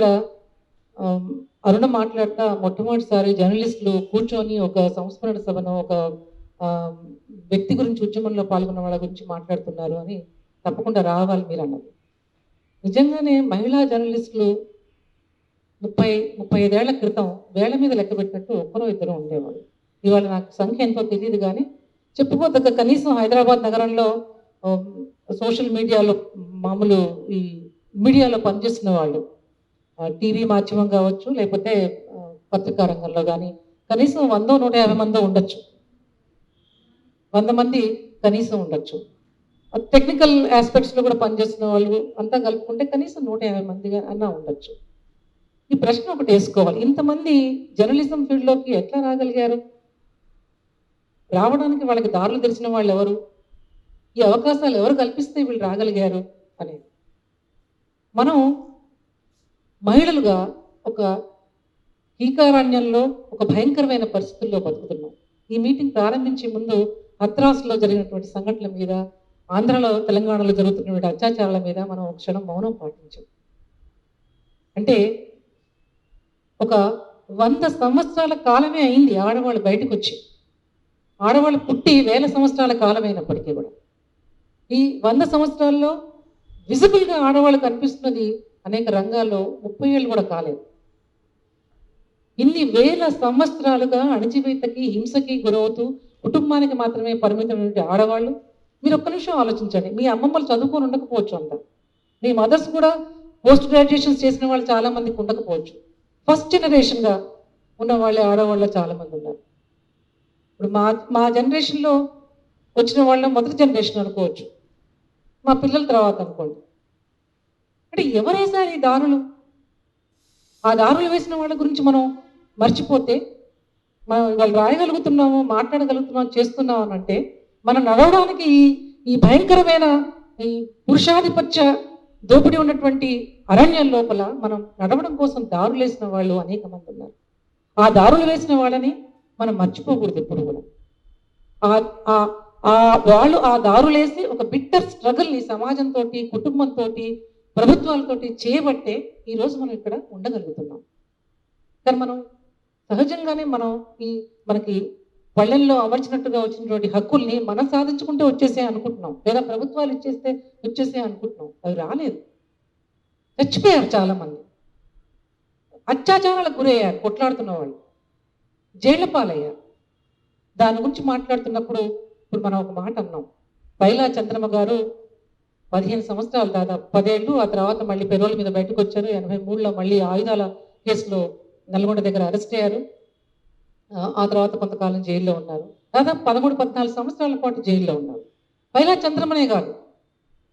ఇక్కడ అరుణ మాట్లాడుతా మొట్టమొదటిసారి జర్నలిస్టులు కూర్చొని ఒక సంస్మరణ సభను ఒక వ్యక్తి గురించి ఉద్యమంలో పాల్గొన్న వాళ్ళ గురించి మాట్లాడుతున్నారు అని తప్పకుండా రావాలి మీరు అన్నది. నిజంగానే మహిళా జర్నలిస్టులు 35 క్రితం వేళ్ల మీద లెక్క పెట్టినట్టు ఒక్కరో ఇద్దరు ఉండేవాళ్ళు. ఇవాళ నాకు సంఖ్య ఎంతో తెలియదు కానీ చెప్పుకోదగ్గ కనీసం హైదరాబాద్ నగరంలో సోషల్ మీడియాలో మామూలు ఈ మీడియాలో పనిచేస్తున్న వాళ్ళు టీవీ మాధ్యమం కావచ్చు, లేకపోతే పత్రికా రంగంలో కానీ కనీసం 100-150 మందో ఉండొచ్చు. 100 మంది కనీసం ఉండొచ్చు. టెక్నికల్ ఆస్పెక్ట్స్లో కూడా పనిచేస్తున్న వాళ్ళు అంతా కలుపుకుంటే కనీసం 150 మందిగా అన్నా ఉండొచ్చు. ఈ ప్రశ్న ఒకటి వేసుకోవాలి, ఇంతమంది జర్నలిజం ఫీల్డ్లోకి ఎట్లా రాగలిగారు? రావడానికి వాళ్ళకి దారులు తెలిసిన వాళ్ళు ఎవరు? ఈ అవకాశాలు ఎవరు కల్పిస్తే వీళ్ళు రాగలిగారు అనేది. మనం మహిళలుగా ఒక కీకారణ్యంలో ఒక భయంకరమైన పరిస్థితుల్లో బతుకుతున్నాం. ఈ మీటింగ్ ప్రారంభించే ముందు హత్రాస్లో జరిగినటువంటి సంఘటనల మీద, ఆంధ్రలో తెలంగాణలో జరుగుతున్నటువంటి అత్యాచారాల మీద మనం ఒక క్షణం మౌనం పాటించాం. అంటే ఒక 100 సంవత్సరాల కాలమే అయింది ఆడవాళ్ళు బయటకు వచ్చి. ఆడవాళ్ళు పుట్టి 1000 సంవత్సరాల కాలమైనప్పటికీ కూడా ఈ 100 సంవత్సరాల్లో విజిబుల్గా ఆడవాళ్ళు కనిపిస్తున్నది అనేక రంగాల్లో 30 ఏళ్ళు కూడా కాలేదు. ఇన్ని 1000 సంవత్సరాలుగా అణచివేతకి, హింసకి గురవుతూ కుటుంబానికి మాత్రమే పరిమితమైనటువంటి ఆడవాళ్ళు. మీరు ఒక్క నిమిషం ఆలోచించండి, మీ అమ్మమ్మలు చదువుకొని ఉండకపోవచ్చు అంట, మీ మదర్స్ కూడా పోస్ట్ గ్రాడ్యుయేషన్స్ చేసిన వాళ్ళు చాలామందికి ఉండకపోవచ్చు. ఫస్ట్ జనరేషన్గా ఉన్న వాళ్ళే ఆడవాళ్ళు చాలామంది ఉన్నారు. ఇప్పుడు మా జనరేషన్లో వచ్చిన వాళ్ళ మొదటి జనరేషన్ అనుకోవచ్చు, మా పిల్లల తర్వాత అనుకోండి. అంటే ఎవరేసారు ఈ దారులు? ఆ దారులు వేసిన వాళ్ళ గురించి మనం మర్చిపోతే మనం వాళ్ళు రాయగలుగుతున్నాము, మాట్లాడగలుగుతున్నాం, చేస్తున్నాం అని అంటే మనం నడవడానికి ఈ భయంకరమైన ఈ పురుషాధిపత్య దోపిడీ ఉన్నటువంటి అరణ్యం లోపల మనం నడవడం కోసం దారులు వేసిన వాళ్ళు అనేక మంది ఉన్నారు. ఆ దారులు వేసిన వాళ్ళని మనం మర్చిపోకూడదు ఎప్పుడు కూడా. వాళ్ళు ఆ దారులేసి ఒక బిట్టర్ స్ట్రగుల్ని సమాజంతో, కుటుంబంతో, ప్రభుత్వాలతోటి చేయబట్టే ఈరోజు మనం ఇక్కడ ఉండగలుగుతున్నాం. కానీ మనం సహజంగానే మనకి పళ్ళెల్లో అమర్చినట్టుగా వచ్చినటువంటి హక్కుల్ని మనం సాధించుకుంటే వచ్చేసే అనుకుంటున్నాం, లేదా ప్రభుత్వాలు వచ్చేసే అనుకుంటున్నాం. అవి రాలేదు. చచ్చిపోయారు చాలామంది, అత్యాచారాలకు గురయ్యారు కొట్లాడుతున్న వాళ్ళు, జైళ్ల పాలయ్యారు. దాని గురించి మాట్లాడుతున్నప్పుడు ఇప్పుడు మనం ఒక మాట అన్నాం, పైలా చంద్రమ్మ గారు 15 సంవత్సరాలు, దాదాపు 10 ఏళ్ళు, ఆ తర్వాత మళ్ళీ పెరోల్ మీద బయటకు వచ్చారు. 83లో మళ్ళీ ఆయుధాల కేసులో నల్గొండ దగ్గర అరెస్ట్ అయ్యారు. ఆ తర్వాత కొంతకాలం జైల్లో ఉన్నారు. దాదాపు 13-14 సంవత్సరాల పాటు జైల్లో ఉన్నారు. పైలా చంద్రమనే కాదు,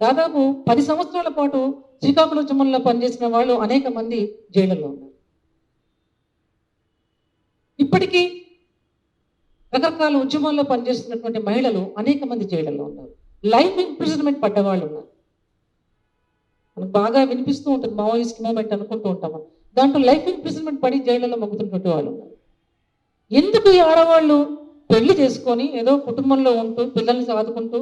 దాదాపు 10 సంవత్సరాల పాటు శ్రీకాకుళం ఉద్యమంలో పనిచేసిన వాళ్ళు అనేక మంది జైళ్ళలో ఉన్నారు. ఇప్పటికీ రకరకాల ఉద్యమాల్లో పనిచేస్తున్నటువంటి మహిళలు అనేక మంది జైళ్ళలో ఉన్నారు. లైఫ్ ఇంప్రిజన్మెంట్ పడ్డవాళ్ళు ఉన్నారు. మనకు బాగా వినిపిస్తూ ఉంటుంది మావోయిస్ట్ మూమెంట్ అనుకుంటూ ఉంటాం. దాంట్లో లైఫ్ ఇంప్రిజన్మెంట్ పడి జైళ్ళలో మొగ్గుతున్నటువంటి వాళ్ళు ఉన్నారు. ఎందుకు ఈ ఆడవాళ్ళు పెళ్లి చేసుకొని ఏదో కుటుంబంలో ఉంటూ పిల్లల్ని సాదుకుంటూ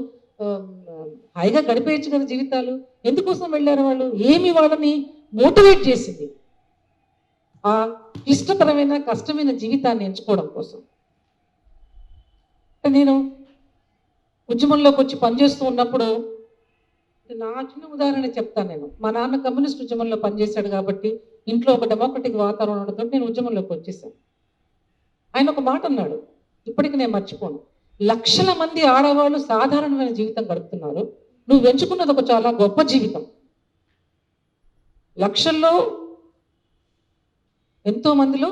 హాయిగా గడిపేయచ్చు కదా జీవితాలు? ఎందుకోసం వెళ్ళారు వాళ్ళు? ఏమి వాళ్ళని మోటివేట్ చేసింది ఆ క్లిష్టతరమైన కష్టమైన జీవితాన్ని ఎంచుకోవడం కోసం? నేను ఉద్యమంలోకి వచ్చి పనిచేస్తూ ఉన్నప్పుడు నా చిన్న ఉదాహరణ చెప్తాను. నేను మా నాన్న కమ్యూనిస్ట్ ఉద్యమంలో పనిచేశాడు కాబట్టి ఇంట్లో ఒక డెమోక్రటిక్ వాతావరణం ఉండడంతో నేను ఉద్యమంలోకి వచ్చేసాను. ఆయన ఒక మాట అన్నాడు, ఇప్పటికి నేను మర్చిపోను, లక్షల మంది ఆడవాళ్ళు సాధారణమైన జీవితం గడుపుతున్నారు, నువ్వు ఎంచుకున్నది ఒక చాలా గొప్ప జీవితం. లక్షల్లో ఎంతో మందిలో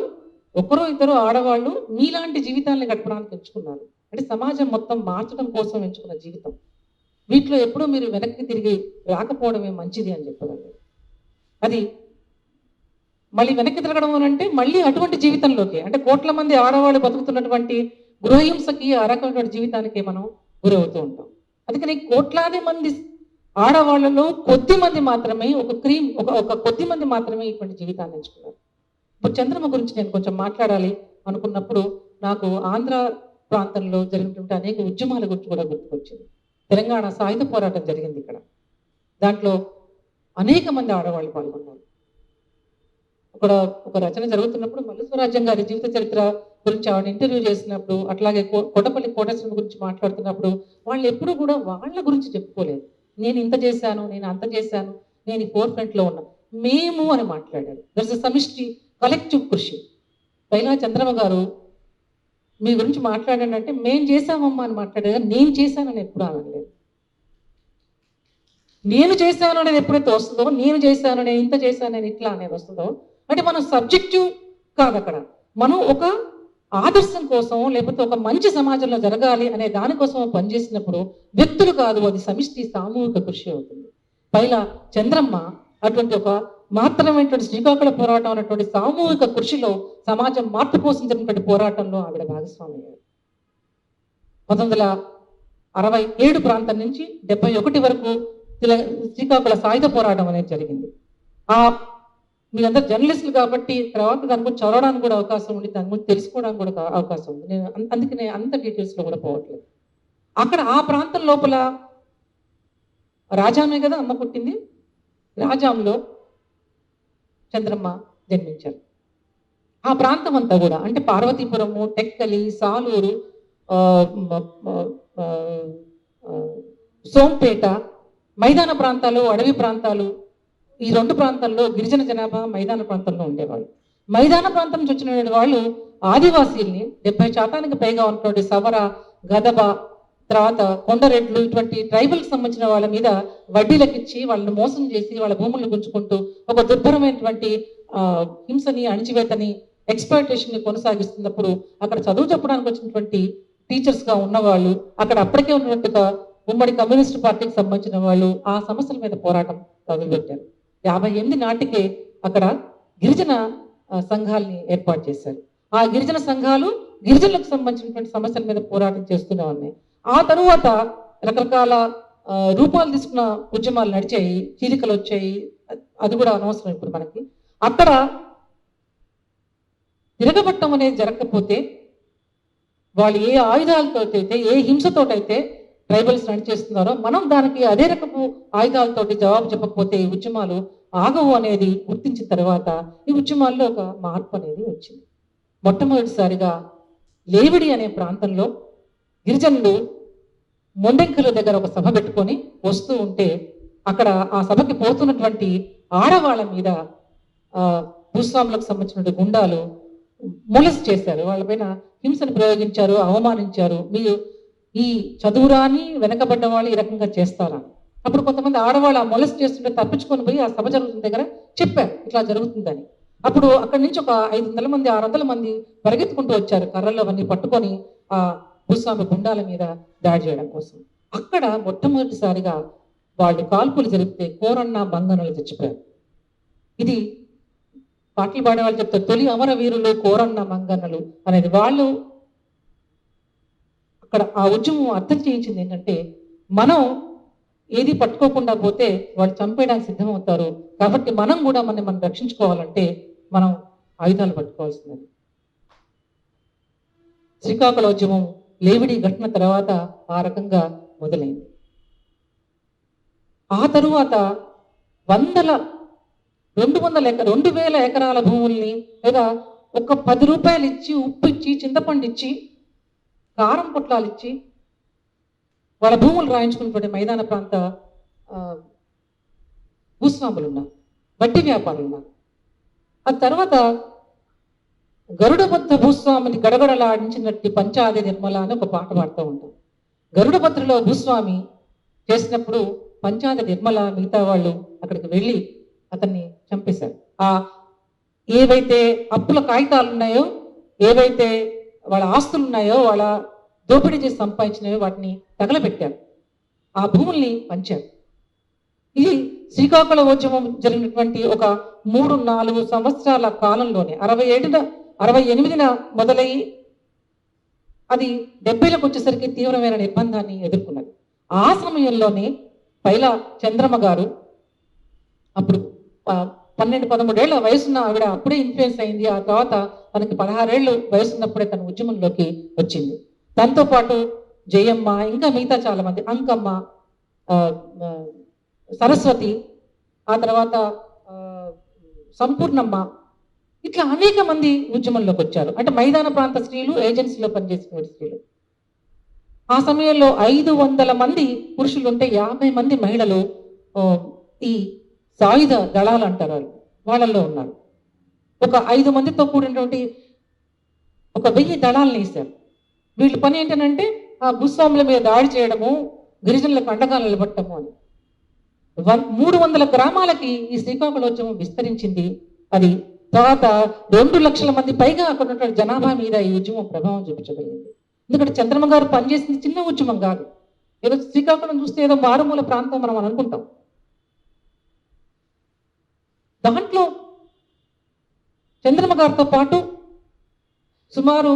ఒకరో ఇద్దరు ఆడవాళ్ళు నీలాంటి జీవితాన్ని గడపడానికి ఎంచుకున్నారు. అంటే సమాజం మొత్తం మార్చడం కోసం ఎంచుకున్న జీవితం. వీటిలో ఎప్పుడూ మీరు వెనక్కి తిరిగి రాకపోవడమే మంచిది అని చెప్పగలరు. అది మళ్ళీ వెనక్కి తిరగడం అంటే మళ్ళీ అటువంటి జీవితంలోకి, అంటే కోట్ల మంది ఆడవాళ్ళు బతుకుతున్నటువంటి గృహహింసకి, ఆ రకమైనటువంటి జీవితానికి మనం గురవుతూ ఉంటాం. అందుకని కోట్లాది మంది ఆడవాళ్ళలో కొద్ది మంది మాత్రమే ఒక కొద్ది మంది మాత్రమే ఇటువంటి జీవితాన్ని ఎంచుకున్నారు. ఇప్పుడు చంద్రమ్మ గురించి నేను కొంచెం మాట్లాడాలి అనుకున్నప్పుడు నాకు ఆంధ్ర ప్రాంతంలో జరిగినటువంటి అనేక ఉద్యమాల గురించి కూడా గుర్తుకొచ్చింది. తెలంగాణ సాయుధ పోరాటం జరిగింది ఇక్కడ. దాంట్లో అనేక మంది ఆడవాళ్ళు పాల్గొన్నారు. ఒక ఒక రచన జరుగుతున్నప్పుడు మల్లు స్వరాజ్యం గారి జీవిత చరిత్ర గురించి ఆవిడ ఇంటర్వ్యూ చేసినప్పుడు, అట్లాగే కొట్టపల్లి కోటేశ్వరం గురించి మాట్లాడుతున్నప్పుడు వాళ్ళు ఎప్పుడూ కూడా వాళ్ళ గురించి చెప్పుకోలేదు. నేను ఇంత చేశాను, నేను అంత చేశాను, నేను ఈ ఫోర్ ఫ్రంట్లో ఉన్నా. మేము అని మాట్లాడారు. దట్స్ సమిష్టి కలెక్టివ్ కృషి. పైలా చంద్రమ్మ గారు మీ గురించి మాట్లాడండి అంటే మేము చేశామమ్మా అని మాట్లాడారు. నేను చేశానని ఎప్పుడు అనలేదు. నేను చేశాను అనేది ఎప్పుడైతే వస్తుందో, నేను చేశాను, నేను ఇంత చేశాను, నేను ఇట్లా అనేది వస్తుందో, అంటే మనం సబ్జెక్టివ్ కాదు అక్కడ. మనం ఒక ఆదర్శం కోసం, లేకపోతే ఒక మంచి సమాజంలో జరగాలి అనే దానికోసం పనిచేసినప్పుడు వ్యక్తులు కాదు, అది సమిష్టి సామూహిక కృషి అవుతుంది. పైలా చంద్రమ్మ అటువంటి ఒక మాత్రమైనటువంటి శ్రీకాకుళ పోరాటం అనేటువంటి సామూహిక కృషిలో సమాజం మార్పు కోసం జరిగినటువంటి పోరాటంలో ఆవిడ భాగస్వామి అయ్యారు. 1967 ప్రాంతం నుంచి 71 వరకు శ్రీకాకుళ సాయుధ పోరాటం అనేది జరిగింది. మీరందరూ జర్నలిస్టులు కాబట్టి తర్వాత దాని గురించి చదవడానికి కూడా అవకాశం ఉంది, దాని గురించి తెలుసుకోవడానికి కూడా అవకాశం ఉంది. నేను అందుకనే అంత డీటెయిల్స్లో కూడా పోవట్లేదు. అక్కడ ఆ ప్రాంతం లోపల రాజామే కదా అమ్మ పుట్టింది. రాజాంలో చంద్రమ్మ జన్మించారు. ఆ ప్రాంతం అంతా కూడా అంటే పార్వతీపురము, టెక్కలి, సాలూరు, సోంపేట, మైదాన ప్రాంతాలు, అడవి ప్రాంతాలు, ఈ 2 ప్రాంతాల్లో గిరిజన జనాభా మైదాన ప్రాంతంలో ఉండేవాళ్ళు. మైదాన ప్రాంతం నుంచి వచ్చిన వాళ్ళు ఆదివాసీల్ని 70% పైగా ఉన్నటువంటి సవర, గదబ, తర్వాత కొండరెడ్లు, ఇటువంటి ట్రైబల్కి సంబంధించిన వాళ్ళ మీద వడ్డీలకు ఇచ్చి వాళ్ళని మోసం చేసి వాళ్ళ భూములను గుంజుకుంటూ ఒక దుర్భరమైనటువంటి హింసని, అణిచివేతని, ఎక్స్‌ప్లాయిటేషన్ని కొనసాగిస్తున్నప్పుడు అక్కడ చదువు చెప్పడానికి వచ్చినటువంటి టీచర్స్గా ఉన్నవాళ్ళు, అక్కడ అప్పటికే ఉన్నటువంటి ఉమ్మడి కమ్యూనిస్ట్ పార్టీకి సంబంధించిన వాళ్ళు ఆ సమస్యల మీద పోరాటం మొదలుపెట్టారు. 58 నాటికే అక్కడ గిరిజన సంఘాలని ఏర్పాటు చేశారు. ఆ గిరిజన సంఘాలు గిరిజనులకు సంబంధించినటువంటి సమస్యల మీద పోరాటం చేస్తూనే ఉన్నాయి. ఆ తరువాత రకరకాల రూపాలు తీసుకున్న ఉద్యమాలు నడిచాయి, చీలికలు వచ్చాయి. అది కూడా అనవసరం ఇప్పుడు మనకి. అక్కడ తిరగబట్టం అనేది జరగకపోతే, వాళ్ళు ఏ ఆయుధాలతోటైతే, ఏ హింసతోటైతే ట్రైబల్స్ నడిచేస్తున్నారో మనం దానికి అదే రకపు ఆయుధాలతోటి జవాబు చెప్పకపోతే ఈ ఉద్యమాలు ఆగవు అనేది గుర్తించిన తర్వాత ఈ ఉద్యమాల్లో ఒక మార్పు అనేది వచ్చింది. మొట్టమొదటిసారిగా లేవిడి అనే ప్రాంతంలో గిరిజనులు మొండెంకల దగ్గర ఒక సభ పెట్టుకొని వస్తూ ఉంటే అక్కడ ఆ సభకి పోతున్నటువంటి ఆడవాళ్ళ మీద భూస్వాములకు సంబంధించిన గుండాలు మొలెస్ట్ చేశారు. వాళ్ళపైన హింసను ప్రయోగించారు, అవమానించారు. మీరు ఈ చదువురాని వెనకబడ్డ వాళ్ళు ఈ రకంగా చేస్తారా? అప్పుడు కొంతమంది ఆడవాళ్ళు ఆ మొలెస్ట్ చేస్తుంటే తప్పించుకొని పోయి ఆ సభ జరుగుతున్న దగ్గర చెప్పారు ఇట్లా జరుగుతుందని. అప్పుడు అక్కడి నుంచి ఒక 500 మంది 600 మంది పరిగెత్తుకుంటూ వచ్చారు, కర్రలు అవన్నీ పట్టుకొని ఆ భూస్వామి గుండాల మీద దాడి చేయడం కోసం. అక్కడ మొట్టమొదటిసారిగా వాళ్ళు కాల్పులు జరిపితే కోరన్న బంగనలు చచ్చిపోయారు. ఇది పాటలు పాడేవాళ్ళు చెప్తారు, తొలి అమర వీరులు కోరన్న మంగన్నలు అనేది. వాళ్ళు అక్కడ ఆ ఉద్యమం అర్థం చేయించింది ఏంటంటే, మనం ఏది పట్టుకోకుండా పోతే వాళ్ళు చంపేయడానికి సిద్ధమవుతారు. కాబట్టి మనం కూడా మనం రక్షించుకోవాలంటే మనం ఆయుధాలు పట్టుకోవాల్సింది. శ్రీకాకుళ ఉద్యమం లేవిడి ఘటన తర్వాత ఆ రకంగా మొదలైంది. ఆ తరువాత 2,000 ఎకరాల భూముల్ని లేదా ఒక 10 రూపాయలు ఇచ్చి, ఉప్పు ఇచ్చి, చింతపండు ఇచ్చి, కారం పొట్లాలు ఇచ్చి వాళ్ళ భూములు రాయించుకున్నటువంటి మైదాన ప్రాంత భూస్వాములు ఉన్నారు, వడ్డీ వ్యాపారులు ఉన్నారు. ఆ తర్వాత గరుడభద్ర భూస్వామిని గడగడలాడించినట్టు పంచాది నిర్మల అని ఒక పాట పాడుతూ ఉంటాం. గరుడభద్రలో భూస్వామి చేసినప్పుడు పంచాది నిర్మల మిగతా వాళ్ళు అక్కడికి వెళ్ళి అతన్ని చంపేశారు. ఏవైతే అప్పుల కాగితాలు ఉన్నాయో, ఏవైతే వాళ్ళ ఆస్తులు ఉన్నాయో, వాళ్ళ దోపిడీ చేసి సంపాదించినవో వాటిని తగలబెట్టారు, ఆ భూముల్ని పంచారు. ఇది శ్రీకాకుళ ఉద్యమం జరిగినటువంటి ఒక 3-4 సంవత్సరాల కాలంలోనే 68న మొదలయ్యి అది 70లకు వచ్చేసరికి తీవ్రమైన నిర్బంధాన్ని ఎదుర్కొన్నది. ఆ సమయంలోనే పైలా చంద్రమ్మ గారు అప్పుడు 12-13 ఏళ్ల వయసున్న ఆవిడ అప్పుడే ఇన్ఫ్లుయెన్స్ అయింది. ఆ తర్వాత తనకి 16 ఏళ్ళు వయసున్నప్పుడే తన ఉద్యమంలోకి వచ్చింది. దాంతో పాటు జయమ్మ, ఇంకా మిగతా చాలా మంది, అంకమ్మ, సరస్వతి, ఆ తర్వాత సంపూర్ణమ్మ, ఇట్లా అనేక మంది ఉద్యమంలోకి వచ్చారు. అంటే మైదాన ప్రాంత స్త్రీలు, ఏజెన్సీలో పనిచేసిన స్త్రీలు. ఆ సమయంలో 500 మంది పురుషులు ఉంటే 50 మంది మహిళలు ఈ సాయుధ దళాలు అంటారు వాళ్ళల్లో ఉన్నారు. ఒక 5 మందితో కూడినటువంటి ఒక 1000 దళాలను వేశారు. వీళ్ళ పని ఏంటంటే ఆ భూస్వాముల మీద దాడి చేయడము, గిరిజనులకు అండగా నిలబడటము అని. 300 గ్రామాలకి ఈ శ్రీకాకుళోద్యమం విస్తరించింది. అది తర్వాత 2 లక్షల మంది పైగా అక్కడ ఉన్నటువంటి జనాభా మీద ఈ ఉద్యమం ప్రభావం చూపించగలిగింది. ఎందుకంటే చంద్రమ్మ గారు పనిచేసింది చిన్న ఉద్యమం కాదు. ఏదో శ్రీకాకుళం చూస్తే ఏదో మారుమూల ప్రాంతం మనం అనుకుంటాం. దాంట్లో చంద్రమ్మ గారితో పాటు సుమారు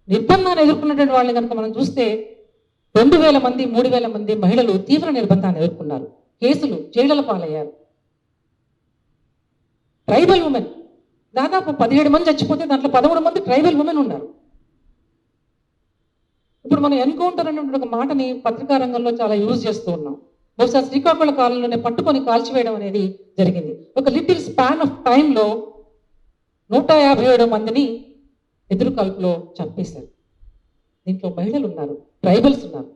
నిర్బంధాన్ని ఎదుర్కొన్నటువంటి వాళ్ళని కనుక మనం చూస్తే 2000 మంది 3000 మంది మహిళలు తీవ్ర నిర్బంధాన్ని ఎదుర్కొన్నారు. కేసులు, జైళ్ల పాలయ్యారు. ట్రైబల్ ఉమెన్ దాదాపు 17 మంది చచ్చిపోతే దాంట్లో 13 మంది ట్రైబల్ ఉమెన్ ఉన్నారు. ఇప్పుడు మనం ఎన్కౌంటర్ అనేటువంటి ఒక మాటని పత్రికా రంగంలో చాలా యూజ్ చేస్తూ ఉన్నాం. బహుశా శ్రీకాకుళ కాలంలోనే పట్టుకొని కాల్చివేయడం అనేది జరిగింది. ఒక లిటిల్ స్పాన్ ఆఫ్ టైంలో 157 మందిని ఎదురు కాల్పులో చంపేశారు. దీంట్లో మహిళలు ఉన్నారు, ట్రైబల్స్ ఉన్నారు.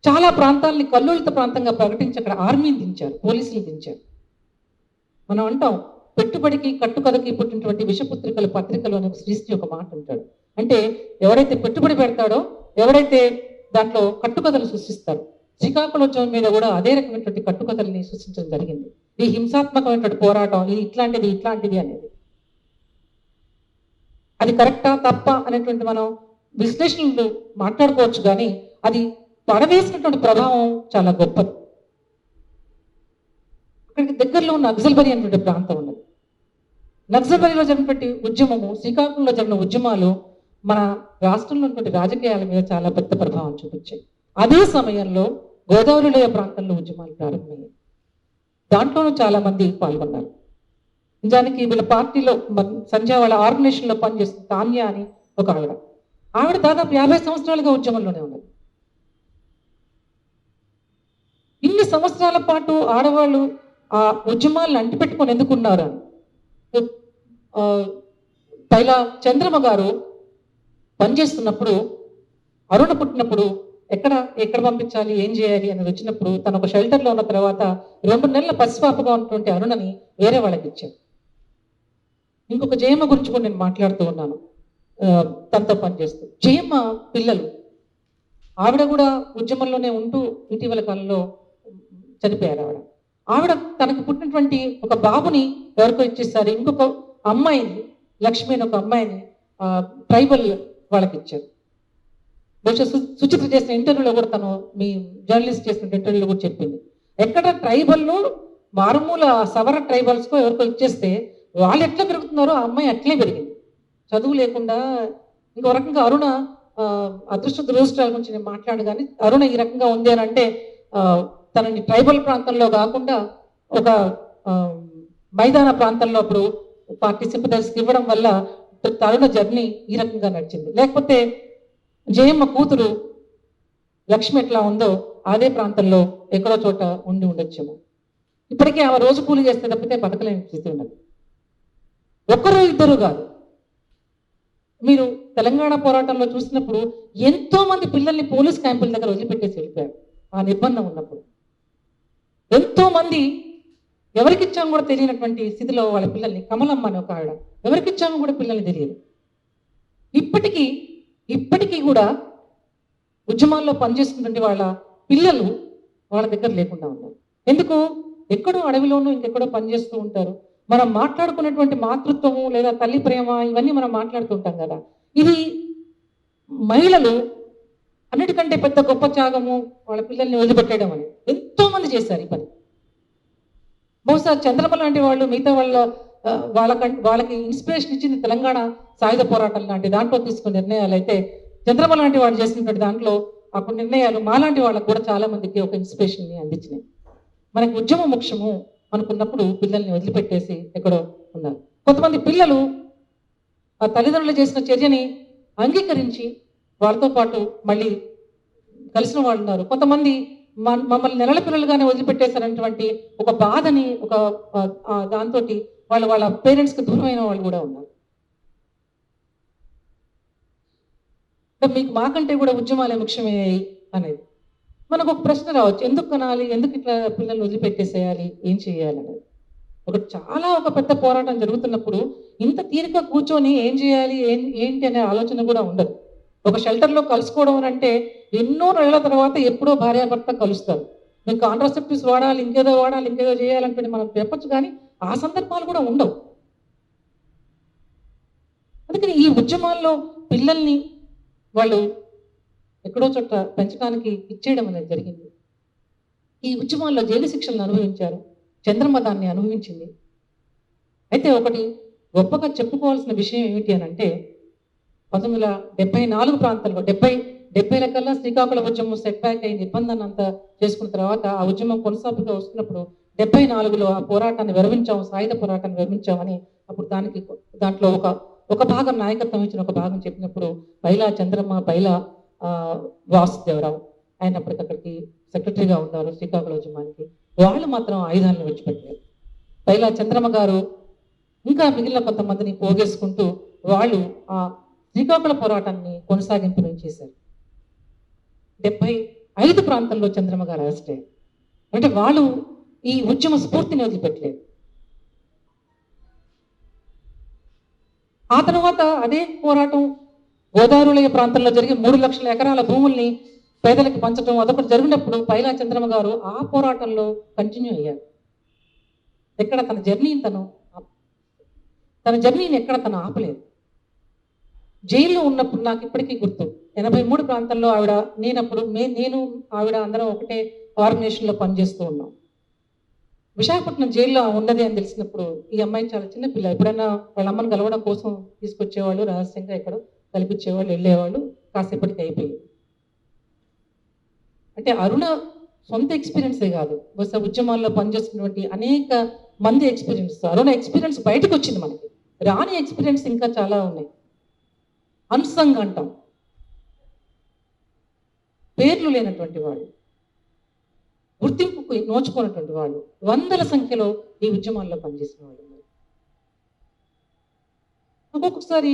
చాలా ప్రాంతాలని కల్లోలిత ప్రాంతంగా ప్రకటించి అక్కడ ఆర్మీని దించారు, పోలీసులు దించారు. మనం అంటాం పెట్టుబడికి కట్టుకథకి పుట్టినటువంటి విషపుత్రికలు పత్రికలు అనే శ్రీశ్రీ ఒక మాట ఉంటాడు. అంటే ఎవరైతే పెట్టుబడి పెడతాడో, ఎవరైతే దాంట్లో కట్టుకథలు సృష్టిస్తారో, శ్రీకాకుళోద్యమం మీద కూడా అదే రకమైనటువంటి కట్టుకథల్ని సృష్టించడం జరిగింది. ఈ హింసాత్మకమైనటువంటి పోరాటం, ఇది ఇట్లాంటిది అనేది. అది కరెక్టా తప్ప అనేటువంటి మనం విశ్లేషణలు మాట్లాడుకోవచ్చు, కానీ అది పడవేసినటువంటి ప్రభావం చాలా గొప్పది. అక్కడికి దగ్గరలో ఉన్న నక్సల్బరీ అనేటువంటి ప్రాంతం ఉన్నది. నక్సల్బరీలో జరిగినటువంటి ఉద్యమము, శ్రీకాకుళంలో జరిగిన ఉద్యమాలు మన రాష్ట్రంలో ఉన్నటువంటి రాజకీయాల మీద చాలా పెద్ద ప్రభావం చూపించాయి. అదే సమయంలో గోదావరి లోయ ప్రాంతంలో ఉద్యమాలు ప్రారంభమయ్యాయి. దాంట్లోనూ చాలా మంది పాల్గొన్నారు. నిజానికి వీళ్ళ పార్టీలో సంధ్య వాళ్ళ ఆర్గనైజేషన్లో పనిచేస్తుంది తాన్య అని ఒక ఆవిడ దాదాపు 50 సంవత్సరాలుగా ఉద్యమంలోనే ఉన్నది. ఇన్ని సంవత్సరాల పాటు ఆడవాళ్ళు ఆ ఉద్యమాలను అంటిపెట్టుకొని ఎందుకున్నారు అని పైలా చంద్రమ్మ గారు పనిచేస్తున్నప్పుడు, అరుణ పుట్టినప్పుడు ఎక్కడ పంపించాలి, ఏం చేయాలి అని వచ్చినప్పుడు తను ఒక షెల్టర్లో ఉన్న తర్వాత 2 నెలల పసిపాపగా ఉన్నటువంటి అరుణని వేరే వాళ్ళకి ఇచ్చారు. ఇంకొక జయమ్మ గురించి కూడా నేను మాట్లాడుతూ ఉన్నాను తనతో పనిచేస్తూ. జయమ్మ పిల్లలు, ఆవిడ కూడా ఉద్యమంలోనే ఉంటూ ఇటీవల కాలంలో చనిపోయారు. ఆవిడ తనకు పుట్టినటువంటి ఒక బాబుని ఎవరికో ఇచ్చేస్తారు. ఇంకొక అమ్మాయిని, లక్ష్మి అని ఒక అమ్మాయిని ట్రైబల్ వాళ్ళకి ఇచ్చారు. బహుశా సుచిత్ర చేసిన ఇంటర్వ్యూలో కూడా తను, మీ జర్నలిస్ట్ చేసిన ఇంటర్వ్యూలో కూడా చెప్పింది, ఎక్కడ ట్రైబల్లో మారుమూల సవర ట్రైబల్స్కో ఎవరికో ఇచ్చేస్తే వాళ్ళు ఎట్లా పెరుగుతున్నారో ఆ అమ్మాయి అట్లే పెరిగింది, చదువు లేకుండా. ఇంకో రకంగా అరుణ అదృష్ట దురదృష్టాల గురించి నేను మాట్లాడు, కానీ అరుణ ఈ రకంగా ఉంది అని అంటే తనని ట్రైబల్ ప్రాంతంలో కాకుండా ఒక మైదాన ప్రాంతంలో అప్పుడు పార్టీ సింపథైజర్స్కి ఇవ్వడం వల్ల అరుణ జర్నీ ఈ రకంగా నడిచింది. లేకపోతే జయమ్మ కూతురు లక్ష్మి ఎట్లా ఉందో అదే ప్రాంతంలో ఎక్కడో చోట ఉండొచ్చేమో. ఇప్పటికీ ఆమె రోజు కూలి చేస్తే తప్పితే బతకలేని స్థితి ఉన్నది. ఒకరు ఇద్దరు కాదు. మీరు తెలంగాణ పోరాటంలో చూసినప్పుడు ఎంతో మంది పిల్లల్ని పోలీస్ క్యాంపుల దగ్గర వదిలిపెట్టేసి వెళ్ళిపోయారు. ఆ నిర్బంధం ఉన్నప్పుడు ఎంతో మంది ఎవరికిచ్చామో కూడా తెలియనటువంటి స్థితిలో వాళ్ళ పిల్లల్ని, కమలమ్మ అని ఒక ఆవిడ, ఎవరికిచ్చామో కూడా పిల్లల్ని తెలియదు. ఇప్పటికీ కూడా ఉద్యమాల్లో పనిచేస్తున్నటువంటి వాళ్ళ పిల్లలు వాళ్ళ దగ్గర లేకుండా ఉన్నారు. ఎందుకు? ఎక్కడో అడవిలోనూ ఇంకెక్కడో పనిచేస్తూ ఉంటారు. మనం మాట్లాడుకున్నటువంటి మాతృత్వము లేదా తల్లి ప్రేమ ఇవన్నీ మనం మాట్లాడుతుంటాం కదా. ఇది మహిళలు అన్నిటికంటే పెద్ద గొప్ప త్యాగము వాళ్ళ పిల్లల్ని వదిలిపెట్టడం అని ఎంతో మంది చేశారు ఈ పని. బహుశా చంద్రమ్మ లాంటి వాళ్ళు మిగతా వాళ్ళకి ఇన్స్పిరేషన్ ఇచ్చింది తెలంగాణ సాయుధ పోరాటం లాంటి దాంట్లో తీసుకున్న నిర్ణయాలు అయితే, చంద్రమ్మ లాంటి వాళ్ళు చేసినటువంటి దాంట్లో అప్పుడు నిర్ణయాలు మాలాంటి వాళ్ళకు కూడా చాలా మందికి ఒక ఇన్స్పిరేషన్ని అందించినాయి. మనకి ఉద్యమం ముఖ్యము అనుకున్నప్పుడు పిల్లల్ని వదిలిపెట్టేసి ఎక్కడో ఉన్నారు. కొంతమంది పిల్లలు ఆ తల్లిదండ్రులు చేసిన చర్యని అంగీకరించి వాళ్ళతో పాటు మళ్ళీ కలిసిన వాళ్ళు ఉన్నారు. కొంతమంది మమ్మల్ని నెలల పిల్లలుగానే వదిలిపెట్టేశారనేటువంటి ఒక బాధని, ఒక దాంతో వాళ్ళ పేరెంట్స్కి దూరమైన వాళ్ళు కూడా ఉన్నారు. మీకు మాకంటే కూడా ఉద్యమాలే ముఖ్యమయ్యాయి అనేది మనకు ఒక ప్రశ్న రావచ్చు. ఎందుకు కనాలి, ఎందుకు ఇట్లా పిల్లల్ని వదిలిపెట్టేసేయాలి, ఏం చేయాలి అనేది. ఒక పెద్ద పోరాటం జరుగుతున్నప్పుడు ఇంత తీరిక కూర్చొని ఏం చేయాలి, ఏంటి అనే ఆలోచన కూడా ఉండదు. ఒక షెల్టర్లో కలుసుకోవడం అంటే ఎన్నో నెలల తర్వాత ఎప్పుడో భార్యాభర్త కలుస్తారు. మీకు కాంట్రాసెప్టివ్స్ వాడాలి, ఇంకేదో చేయాలంటే మనం చెప్పచ్చు, కానీ ఆ సందర్భాలు కూడా ఉండవు. అందుకని ఈ ఉద్యమాల్లో పిల్లల్ని వాళ్ళు ఎక్కడో చోట పెంచడానికి ఇచ్చేయడం అనేది జరిగింది. ఈ ఉద్యమాల్లో జైలు శిక్షలను అనుభవించారు. చంద్రమ్మ దాన్ని అనుభవించింది. అయితే ఒకటి గొప్పగా చెప్పుకోవాల్సిన విషయం ఏమిటి అని అంటే 1974 ప్రాంతంలో 70 లకల్లా శ్రీకాకుళం ఉద్యమం సెట్ బ్యాక్ అయింది. ఇబ్బందాన్ని అంతా చేసుకున్న తర్వాత ఆ ఉద్యమం కొనసాగుతూ వస్తున్నప్పుడు 74లో ఆ పోరాటాన్ని విరమించాం, సాయుధ పోరాటాన్ని విరమించామని అప్పుడు దాంట్లో ఒక భాగం నాయకత్వం ఇచ్చిన ఒక భాగం చెప్పినప్పుడు బైలా చంద్రమ్మ, బైలా వాసుదేవరావు ఆయన అప్పటికక్కడికి సెక్రటరీగా ఉన్నారు శ్రీకాకుళం ఉద్యమానికి. వాళ్ళు మాత్రం ఆయుధాలను విడిచిపెట్టలేదు. బైలా చంద్రమ్మ గారు ఇంకా మిగిలిన కొంతమందిని పోగేసుకుంటూ వాళ్ళు ఆ శ్రీకాకుళ పోరాటాన్ని కొనసాగింపు చేశారు. 75 ప్రాంతంలో చంద్రమ్మ గారు అరెస్ట్ అయ్యారు. అంటే వాళ్ళు ఈ ఉద్యమ స్ఫూర్తిని వదిలిపెట్టలేదు. ఆ తర్వాత అదే పోరాటం గోదావరిలోయ ప్రాంతంలో జరిగి 3 లక్షల ఎకరాల భూముల్ని పేదలకు పంచడం అదొకటి జరిగినప్పుడు పైలా చంద్రమ్మ గారు ఆ పోరాటంలో కంటిన్యూ అయ్యారు. ఎక్కడ తన జర్నీని ఎక్కడ తను ఆపలేదు. జైల్లో ఉన్నప్పుడు నాకు ఇప్పటికీ గుర్తు 83 ప్రాంతంలో నేను ఆవిడ అందరం ఒకటే ఆర్గనైజేషన్లో పనిచేస్తూ ఉన్నాం. విశాఖపట్నం జైల్లో ఉన్నది అని తెలిసినప్పుడు ఈ అమ్మాయి చాలా చిన్న పిల్ల, ఎప్పుడైనా వాళ్ళ అమ్మని కలవడం కోసం తీసుకొచ్చేవాళ్ళు, రహస్యంగా ఎక్కడో కల్పించేవాళ్ళు, వెళ్ళేవాళ్ళు, కాసేపటికి అయిపోయింది. అంటే అరుణ సొంత ఎక్స్పీరియన్సే కాదు, బహుశా ఉద్యమాల్లో పనిచేస్తున్నటువంటి అనేక మంది ఎక్స్పీరియన్స్, అరుణ ఎక్స్పీరియన్స్ బయటకు వచ్చింది. మనకి రాని ఎక్స్పీరియన్స్ ఇంకా చాలా ఉన్నాయి. అన్సంగ్ అంటాం, పేర్లు లేనటువంటి వాళ్ళు, గుర్తింపుకు నోచుకున్నటువంటి వాళ్ళు, వందల సంఖ్యలో ఈ ఉద్యమాల్లో పనిచేసిన వాళ్ళు. ఒక్కొక్కసారి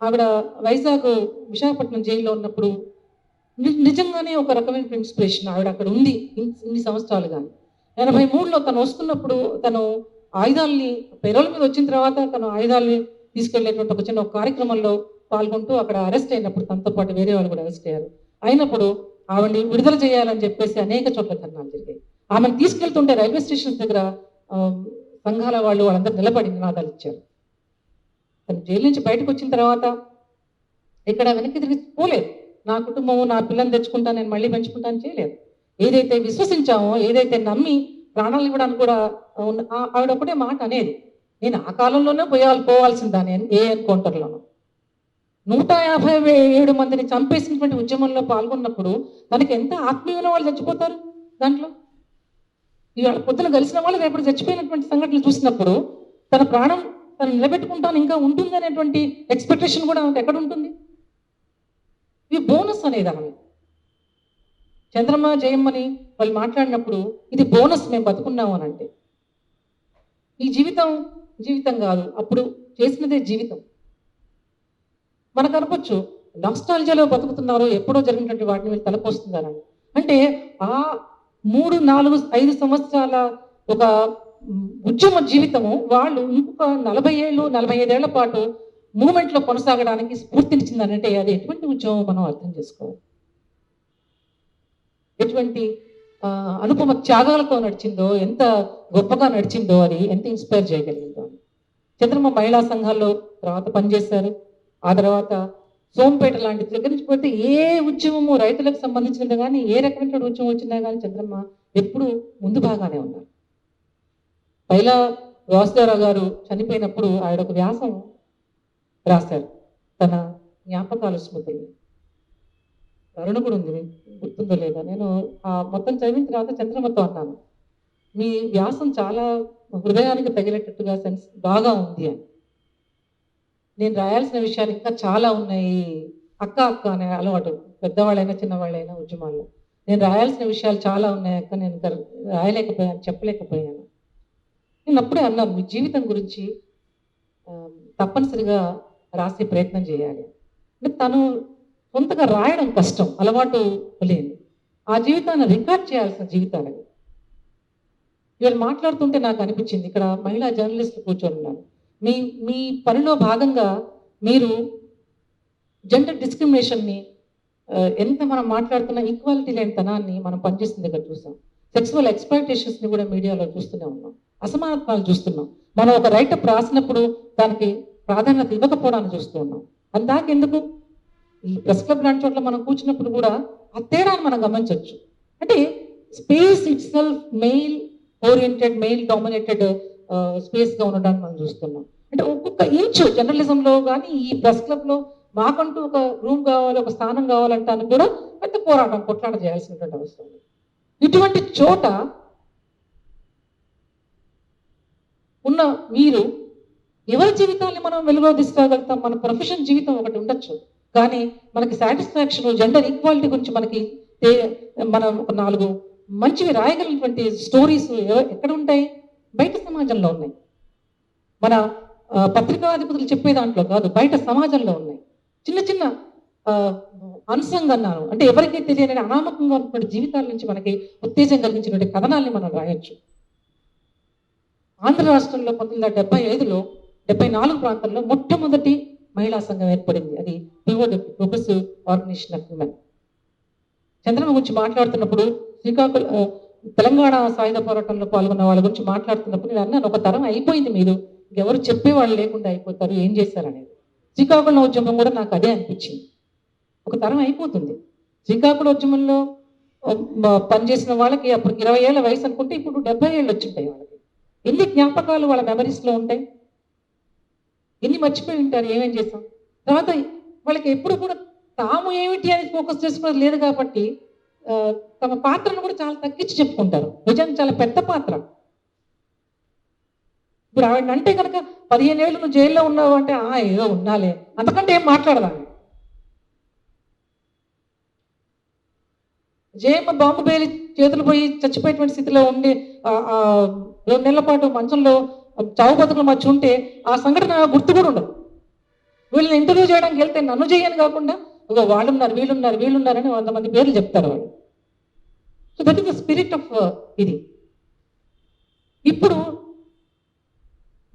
ఆవిడ వైజాగ్ విశాఖపట్నం జైల్లో ఉన్నప్పుడు నిజంగానే ఒక రకమైన ఇన్స్పిరేషన్. ఆవిడ అక్కడ ఉంది ఇన్ని సంవత్సరాలు. కానీ 83లో తను వస్తున్నప్పుడు తను ఆయుధాలని పెరోల్ మీద వచ్చిన తర్వాత తను ఆయుధాలని తీసుకెళ్లేటువంటి ఒక చిన్న కార్యక్రమంలో పాల్గొంటూ అక్కడ అరెస్ట్ అయినప్పుడు తనతో పాటు వేరే వాళ్ళు కూడా అరెస్ట్ అయ్యారు. అయినప్పుడు ఆవిడని విడుదల చేయాలని చెప్పేసి అనేక చోట్ల ధర్నాలు జరిగాయి. ఆమెను తీసుకెళ్తుంటే రైల్వే స్టేషన్ దగ్గర సంఘాల వాళ్ళందరూ నిలబడి నినాదాలు ఇచ్చారు. తను జైలు నుంచి బయటకు వచ్చిన తర్వాత ఇక్కడ వెనక్కి తిరిగి పోలేదు. నా కుటుంబము, నా పిల్లల్ని తెచ్చుకుంటా, నేను మళ్ళీ పెంచుకుంటాను చేయలేదు. ఏదైతే విశ్వసించామో, ఏదైతే నమ్మి ప్రాణాలు ఇవ్వడానికి కూడా ఆవిడ ఒకటే మాట అనేది, నేను ఆ కాలంలోనే పోవాల్సిందాన్ని ఏ ఎన్కౌంటర్లోనూ 157 మందిని చంపేసినటువంటి ఉద్యమంలో పాల్గొన్నప్పుడు తనకి ఎంత ఆత్మీయమైన వాళ్ళు చచ్చిపోతారు. దాంట్లో ఇవాళ పొద్దున కలిసిన వాళ్ళు రేపటి చచ్చిపోయినటువంటి సంఘటనలు చూసినప్పుడు తన ప్రాణం తను నిలబెట్టుకుంటాను ఇంకా ఉంటుంది అనేటువంటి ఎక్స్పెక్టేషన్ కూడా ఎక్కడ ఉంటుంది? ఇది బోనస్ అనేది ఆమె. చంద్రమ్మ జయమ్మని వాళ్ళు మాట్లాడినప్పుడు ఇది బోనస్, మేము బతుకున్నాము అని అంటే, ఈ జీవితం కాదు, అప్పుడు చేసినదే జీవితం. మనకు అనుకోవచ్చు నాస్టాల్జియాలో బతుకుతున్నారు, ఎప్పుడో జరిగినటువంటి వాటిని మీరు తలపోస్తున్నారని. అంటే ఆ 3, 4, 5 సంవత్సరాల ఒక ఉద్యమ జీవితము వాళ్ళు ఇంకొక 40 ఏళ్ళు 45 ఏళ్ల పాటు మూమెంట్లో కొనసాగడానికి స్ఫూర్తినిచ్చిందనంటే అది ఎటువంటి ఉద్యమం మనం అర్థం చేసుకోవాలి. ఎటువంటి అనుపమ త్యాగాలతో నడిచిందో, ఎంత గొప్పగా నడిచిందో, అది ఎంత ఇన్స్పైర్ చేయగలిగిందో. చంద్రమ్మ మహిళా సంఘాల్లో తర్వాత పనిచేశారు. ఆ తర్వాత సోంపేట లాంటి దగ్గర నుంచి పోతే ఏ ఉద్యమము రైతులకు సంబంధించినది కానీ, ఏ రకమైన ఉద్యమం వచ్చినా కానీ చంద్రమ్మ ఎప్పుడు ముందు బాగానే ఉన్నారు. పైలా వాసుదేవరావు గారు చనిపోయినప్పుడు ఆయన ఒక వ్యాసం రాశారు, తన జ్ఞాపకాలు స్మృతులు. అరుణ కూడా ఉంది, గుర్తుందో లేదా. నేను మొత్తం చదివిన తర్వాత చంద్రమ్మతో అన్నాను, మీ వ్యాసం చాలా హృదయానికి తగిలేటట్టుగా సెన్స్ బాగా ఉంది అని. నేను రాయాల్సిన విషయాలు ఇంకా చాలా ఉన్నాయి. అక్క అనే అలవాటు, పెద్దవాళ్ళైనా చిన్నవాళ్ళైనా ఉద్యమాల్లో, నేను రాయాల్సిన విషయాలు చాలా ఉన్నాయి అక్క, నేను రాయలేకపోయాను, చెప్పలేకపోయాను. నేను అప్పుడే అన్నాను, మీ జీవితం గురించి ఆ, తప్పనిసరిగా రాసే ప్రయత్నం చేయాలి. అంటే తను సొంతగా రాయడం కష్టం, అలవాటు లేదు. ఆ జీవితాన్ని రికార్డ్ చేయాల్సిన జీవితాలు. ఇవాళ మాట్లాడుతుంటే నాకు అనిపించింది, ఇక్కడ మహిళా జర్నలిస్టులు కూర్చొని ఉన్నారు. మీ మీ పనిలో భాగంగా మీరు జెండర్ డిస్క్రిమినేషన్ని ఎంత మనం మాట్లాడుతున్న ఈక్వాలిటీ లేని తనాన్ని మనం పనిచేసిన దగ్గర చూసాం. సెక్సువల్ ఎక్స్‌ప్లాయిటేషన్స్‌ని కూడా మీడియాలో చూస్తూనే ఉన్నాం. అసమానత్వాలు చూస్తున్నాం. మనం ఒక రైటప్ రాసినప్పుడు దానికి ప్రాధాన్యత ఇవ్వకపోవడాన్ని చూస్తూ ఉన్నాం. అందాకెందుకు ఈ ప్రెస్ క్లబ్ లాంటి చోట్ల మనం కూర్చున్నప్పుడు కూడా ఆ తేడాను మనం గమనించొచ్చు. అంటే space itself male oriented, male dominated స్పేస్‌గా ఉండడాన్ని మనం చూస్తున్నాం. అంటే ఒక్కొక్క ఇంచు జర్నలిజంలో గానీ, ఈ ప్రెస్ క్లబ్‌లో మాకంటూ ఒక రూమ్ కావాలి, ఒక స్థానం కావాలంటానికి కూడా పెద్ద పోరాటం, కొట్లాట చేయాల్సినటువంటి అవసరం ఉంది. ఇటువంటి చోట ఉన్న మీరు ఎవరి జీవితాన్ని మనం వెలుగులో తీసుకురాగలుగుతాం? మన ప్రొఫెషన్ జీవితం ఒకటి ఉండొచ్చు. కానీ మనకి సాటిస్ఫాక్షన్ జెండర్ ఈక్వాలిటీ గురించి మనకి మనం ఒక 4 మంచివి రాయగలిగినటువంటి స్టోరీస్ ఎక్కడ ఉంటాయి? బయట సమాజంలో ఉన్నాయి. మన పత్రికాధిపతులు చెప్పే దాంట్లో కాదు, బయట సమాజంలో ఉన్నాయి. చిన్న చిన్న అంశంగా అన్నాను అంటే ఎవరికీ తెలియని అనామకంగా ఉన్నటువంటి జీవితాల నుంచి మనకి ఉత్తేజం కలిగించినటువంటి కథనాల్ని మనం రాయొచ్చు. ఆంధ్ర రాష్ట్రంలో 1975లో 74 ప్రాంతాల్లో మొట్టమొదటి మహిళా సంఘం ఏర్పడింది. అది POW, progressive organisation of women. Chandrababu గురించి మాట్లాడుతున్నప్పుడు తెలంగాణ సాయుధ పోరాటంలో పాల్గొన్న వాళ్ళ గురించి మాట్లాడుతున్నప్పుడు నేను అన్నాను, ఒక తరం అయిపోయింది, మీరు ఎవరు చెప్పేవాళ్ళు లేకుండా అయిపోతారు, ఏం చేశారనేది. శ్రీకాకుళం ఉద్యమం కూడా నాకు అదే అనిపించింది. ఒక తరం అయిపోతుంది. శ్రీకాకుళం ఉద్యమంలో పనిచేసిన వాళ్ళకి అప్పుడు 20 ఏళ్ళ వయసు అనుకుంటే ఇప్పుడు 70 ఏళ్ళు వచ్చుంటాయి వాళ్ళకి. ఎన్ని జ్ఞాపకాలు వాళ్ళ మెమరీస్లో ఉంటాయి, ఎన్ని మర్చిపోయి ఉంటారు, ఏమేం చేస్తాం. తర్వాత వాళ్ళకి ఎప్పుడు కూడా తాము ఏమిటి అని ఫోకస్ చేసుకున్నది లేదు కాబట్టి తమ పాత్రను కూడా చాలా తగ్గించి చెప్పుకుంటారు. నిజంగా చాలా పెద్ద పాత్ర. ఇప్పుడు ఆవిడ అంటే కనుక 15 ఏళ్ళు నువ్వు జైల్లో ఉన్నావు అంటే ఏదో ఉన్నాలే, అంతకంటే ఏం మాట్లాడదాం. జయమ్మ బాంబు పేలి చేతులు పోయి చచ్చిపోయేటువంటి స్థితిలో ఉండి 2 నెలల పాటు మంచంలో చావు బతుకులు మధ్య ఉంటే ఆ సంఘటన గుర్తు కూడా ఉండదు. వీళ్ళని ఇంటర్వ్యూ చేయడానికి వెళ్తే నన్ను చేయని కాకుండా వాళ్ళున్నారు, వీళ్ళున్నారని 100 మంది పేర్లు చెప్తారు వాళ్ళు. So that is the spirit of ఇది. ఇప్పుడు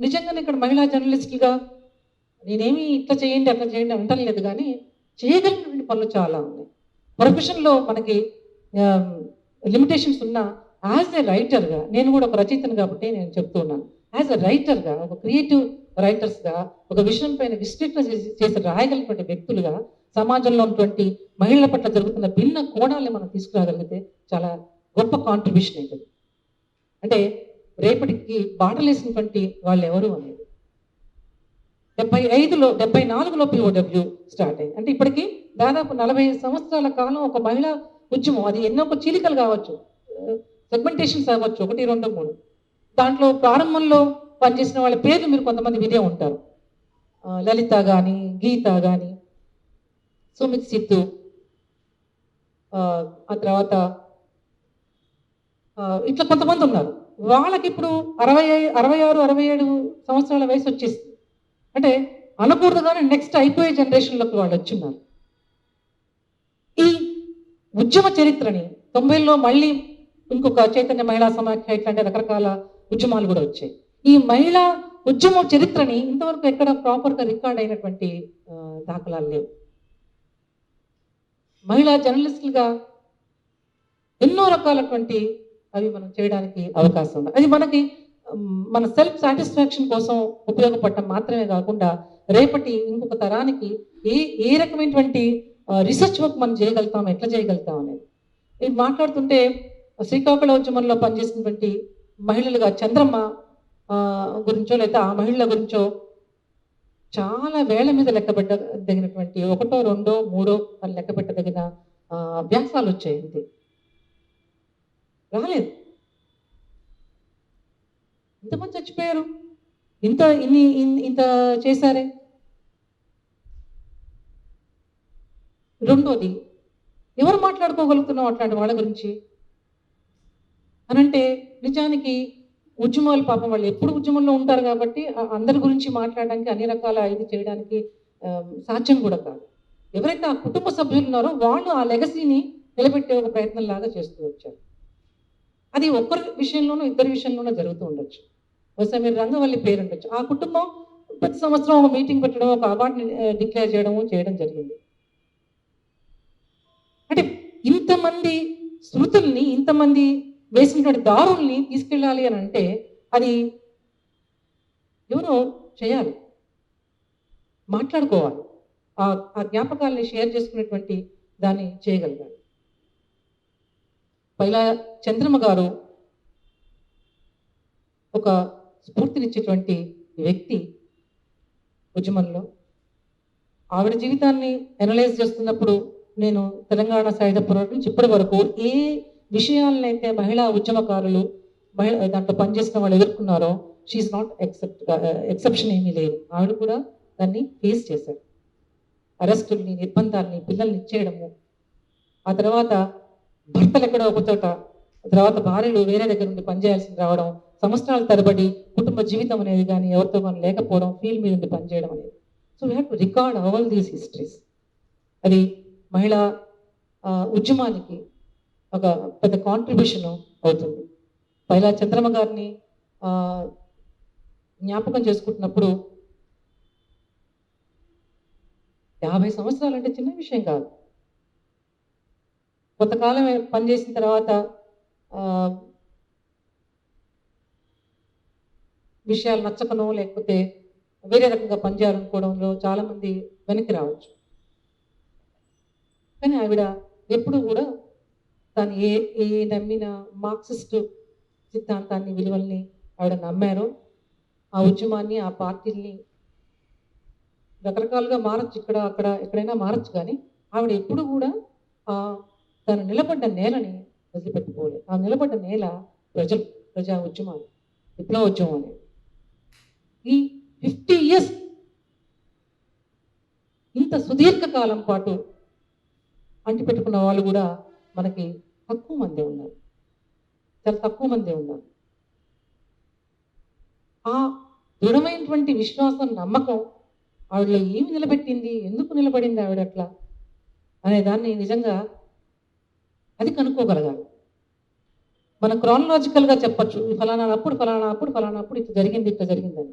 నిజంగానే ఇక్కడ మహిళా జర్నలిస్టులుగా నేనేమి ఇట్లా చేయండి అట్లా చేయండి అంటలేదు, కానీ చేయగలిగినటువంటి పనులు చాలా ఉన్నాయి. ప్రొఫెషన్లో మనకి లిమిటేషన్స్ ఉన్నా యాజ్ ఎ రైటర్గా, నేను కూడా ఒక రచయితను కాబట్టి నేను చెప్తూ ఉన్నాను, యాజ్ ఎ రైటర్గా, ఒక క్రియేటివ్ రైటర్స్గా, ఒక విషయం పైన విశ్లేషణ చేసి రాయగలిగినటువంటి వ్యక్తులుగా సమాజంలో ఉన్నటువంటి మహిళల పట్ల జరుగుతున్న భిన్న కోణాలని మనం తీసుకురాగలిగితే చాలా గొప్ప కాంట్రిబ్యూషన్ అవుతుంది. అంటే రేపటికి బాటలేసినటువంటి వాళ్ళు ఎవరు అనేది 74లో పిఓడబ్ల్యూ స్టార్ట్ అయింది. అంటే ఇప్పటికీ దాదాపు 40 సంవత్సరాల కాలం ఒక మహిళా ఉద్యమం. అది ఎన్నో చీలికలు కావచ్చు, సెగ్మెంటేషన్స్ అవ్వచ్చు, 1, 2, 3. దాంట్లో ప్రారంభంలో పనిచేసిన వాళ్ళ పేర్లు మీరు కొంతమంది వినే ఉంటారు. లలిత కానీ, గీత కానీ, సుమిత్ సిద్ధు, ఆ తర్వాత ఇట్లా కొంతమంది ఉన్నారు. వాళ్ళకి ఇప్పుడు 66, 67 సంవత్సరాల వయసు వచ్చేసింది. అంటే అనకూడదు కానీ నెక్స్ట్ అయిపోయే జనరేషన్లోకి వాళ్ళు వచ్చిన్నారు. ఈ ఉద్యమ చరిత్రని 90లో మళ్ళీ ఇంకొక చైతన్య మహిళా సమాఖ్య ఇట్లాంటి రకరకాల ఉద్యమాలు కూడా వచ్చాయి. ఈ మహిళా ఉద్యమ చరిత్రని ఇంతవరకు ఎక్కడ ప్రాపర్గా రికార్డ్ అయినటువంటి దాఖలాలు లేవు. మహిళా జర్నలిస్టులుగా ఎన్నో రకాలటువంటి అవి మనం చేయడానికి అవకాశం ఉంది. అది మనకి మన సెల్ఫ్ సాటిస్ఫాక్షన్ కోసం ఉపయోగపడటం మాత్రమే కాకుండా రేపటి ఇంకొక తరానికి ఏ రకమైనటువంటి రీసెర్చ్ వర్క్ మనం చేయగలుగుతాం, ఎట్లా చేయగలుగుతాం అనేది. ఇది మాట్లాడుతుంటే శ్రీకాకుళం ఉద్యమంలో పనిచేసినటువంటి మహిళలుగా చంద్రమ్మ గురించో లేదా ఆ మహిళల గురించో చాలా వేళ్ల మీద లెక్కబెట్టదగినటువంటి 1, 2, 3 అని లెక్కబెట్టదగిన వ్యాసాలు వచ్చాయి. అంతే, రాలేదు. ఇంతమంది చచ్చిపోయారు, ఇంత చేశారే. రెండోది, ఎవరు మాట్లాడుకోగలుగుతున్నాం అట్లాంటి వాళ్ళ గురించి అనంటే నిజానికి ఉద్యమాలు పాపం వాళ్ళు ఎప్పుడు ఉద్యమంలో ఉంటారు కాబట్టి అందరి గురించి మాట్లాడడానికి అన్ని రకాల ఇది చేయడానికి సాధ్యం కూడా కాదు. ఎవరైతే ఆ కుటుంబ సభ్యులు ఉన్నారో వాళ్ళు ఆ లెగసీని నిలబెట్టే ఒక ప్రయత్నం లాగా చేస్తూ వచ్చారు. అది ఒక్కరి విషయంలోనూ ఇద్దరి విషయంలోనూ జరుగుతూ ఉండొచ్చు. బహుశా మీరు రంగవల్లి పేరు ఉండొచ్చు. ఆ కుటుంబం ప్రతి సంవత్సరం ఒక మీటింగ్ పెట్టడం, ఒక అవార్డుని డిక్లేర్ చేయడం జరిగింది. అంటే ఇంతమంది శృతుల్ని, ఇంతమంది వేసినటువంటి దారుల్ని తీసుకెళ్ళాలి అని అంటే అది ఎవరో చేయాలి, మాట్లాడుకోవాలి. ఆ జ్ఞాపకాలని షేర్ చేసుకునేటువంటి దాన్ని చేయగలగాలి. పైలా చంద్రమ్మ గారు ఒక స్ఫూర్తినిచ్చేటువంటి వ్యక్తి ఉద్యమంలో. ఆవిడ జీవితాన్ని అనలైజ్ చేస్తున్నప్పుడు నేను తెలంగాణ సాయుధ పోరాటం నుంచి ఇప్పటి వరకు ఏ విషయాలనైతే మహిళా ఉద్యమకారులు దాంట్లో పనిచేసిన వాళ్ళు ఎదుర్కొన్నారో షీఈ్ నాట్ ఎక్సెప్షన్ ఏమీ లేదు. ఆవిడ కూడా దాన్ని ఫేస్ చేశారు. అరెస్టుల్ని, నిర్బంధాలని, పిల్లల్ని ఇచ్చేయడము, ఆ తర్వాత భర్తలు ఎక్కడో ఒక చోట, తర్వాత భార్యలు వేరే దగ్గర నుండి పనిచేయాల్సి రావడం, సంవత్సరాల తరబడి కుటుంబ జీవితం అనేది కానీ ఎవరితో కానీ లేకపోవడం, ఫీల్డ్ మీద నుండి పనిచేయడం అనేది. So we have to record all these histories. అది మహిళా ఉద్యమానికి ఒక పెద్ద కాంట్రిబ్యూషన్ అవుతుంది. పైలా చంద్రమ్మ గారిని జ్ఞాపకం చేసుకుంటున్నప్పుడు 50 సంవత్సరాలు అంటే చిన్న విషయం కాదు. కొంతకాలం పనిచేసిన తర్వాత విషయాలు నచ్చకనో లేకపోతే వేరే రకంగా పనిచేయాలనుకోవడంలో చాలామంది వెనక్కి రావచ్చు. కానీ ఆవిడ ఎప్పుడు కూడా తను ఏ నమ్మిన మార్క్సిస్ట్ సిద్ధాంతాన్ని, విలువల్ని ఆవిడ నమ్మారో ఆ ఉద్యమాన్ని, ఆ పార్టీల్ని రకరకాలుగా మారచ్చు, ఇక్కడ అక్కడ ఎక్కడైనా మారచ్చు, కానీ ఆవిడ ఎప్పుడు కూడా తను నిలబడ్డ నేలని వదిలిపెట్టుకోలేదు. ఆ నిలబడ్డ నేల ప్రజలు, ప్రజా ఉద్యమాలు, విప్లవోద్యమం అనేది. ఈ 50 years ఇంత సుదీర్ఘకాలం పాటు అంటిపెట్టుకున్న వాళ్ళు కూడా మనకి తక్కువ మందే ఉన్నారు, చాలా తక్కువ మందే ఉన్నారు. ఆ దృఢమైనటువంటి విశ్వాసం, నమ్మకం ఆవిడలో ఏమి నిలబెట్టింది, ఎందుకు నిలబడింది ఆవిడ అట్లా అనే దాన్ని నిజంగా అది కనుక్కోగలగాలి. మనం క్రానలాజికల్గా చెప్పచ్చు, ఫలానా అప్పుడు ఫలానా అప్పుడు ఫలానా అప్పుడు ఇట్లా జరిగింది, ఇట్లా జరిగిందని.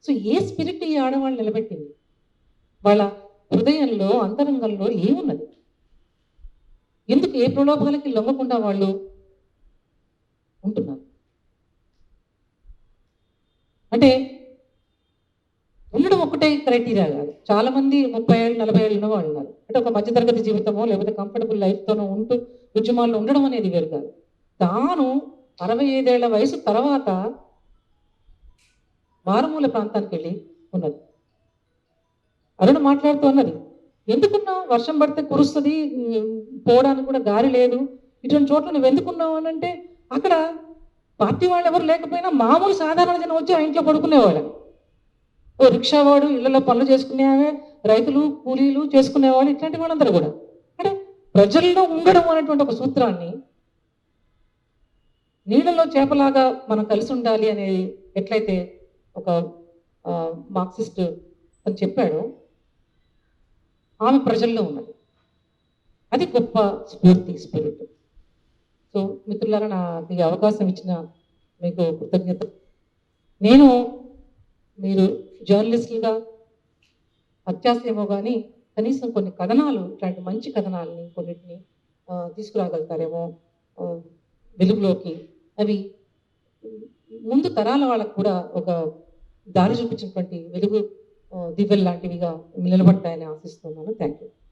సో ఏ స్పిరిట్ ఈ ఆడవాళ్ళు నిలబెట్టింది? వాళ్ళ హృదయంలో, అంతరంగంలో ఏమున్నది? ఎందుకు ఏ ప్రలోభాలకి లొంగకుండా వాళ్ళు ఉంటున్నారు? అంటే ఉండడం ఒకటే క్రైటీరియా కాదు. చాలామంది 30 ఏళ్ళు 40 ఏళ్ళు ఉన్న వాళ్ళు ఉన్నారు. అంటే ఒక మధ్యతరగతి జీవితమో లేకపోతే కంఫర్టబుల్ లైఫ్తోనో ఉంటూ ఉద్యమాల్లో ఉండడం అనేది వేరు కాదు. తాను 65 ఏళ్ల వయసు తర్వాత మారుమూల ప్రాంతానికి వెళ్ళి ఉన్నది. అరుణ మాట్లాడుతూ అన్నది, ఎందుకున్నావు, వర్షం పడితే కురుస్తుంది, పోవడానికి కూడా దారి లేదు, ఇటువంటి చోట్ల నువ్వు ఎందుకున్నావు అని అంటే, అక్కడ పార్టీ వాళ్ళు ఎవరు లేకపోయినా మామూలు సాధారణ జనం వచ్చి ఆ ఇంట్లో పడుకునేవాళ్ళని. ఓ రిక్షావాడు, ఇళ్లలో పనులు చేసుకునేవే, రైతులు, కూలీలు చేసుకునేవాళ్ళు, ఇట్లాంటి వాళ్ళందరూ కూడా అంటే ప్రజల్లో ఉండడం అనేటువంటి ఒక సూత్రాన్ని, నీళ్ళలో చేపలాగా మనం కలిసి ఉండాలి అనేది ఎట్లయితే ఒక మార్క్సిస్ట్ అని చెప్పాడో, ఆమె ప్రజల్లో ఉన్నది. అది గొప్ప స్పిరిట్. సో మిత్రులారా, నాకు ఈ అవకాశం ఇచ్చిన మీకు కృతజ్ఞత. నేను మీరు జర్నలిస్టులుగా అత్యాశయేమో కానీ కనీసం కొన్ని కథనాలు, ఇట్లాంటి మంచి కథనాలని కొన్నిటిని తీసుకురాగలుగుతారేమో వెలుగులోకి. అవి ముందు తరాల వాళ్ళకు కూడా ఒక దారి చూపించినటువంటి వెలుగు దివ్వెల్ లాంటివిగా నిలబడతాయని ఆశిస్తున్నాను. Thank you.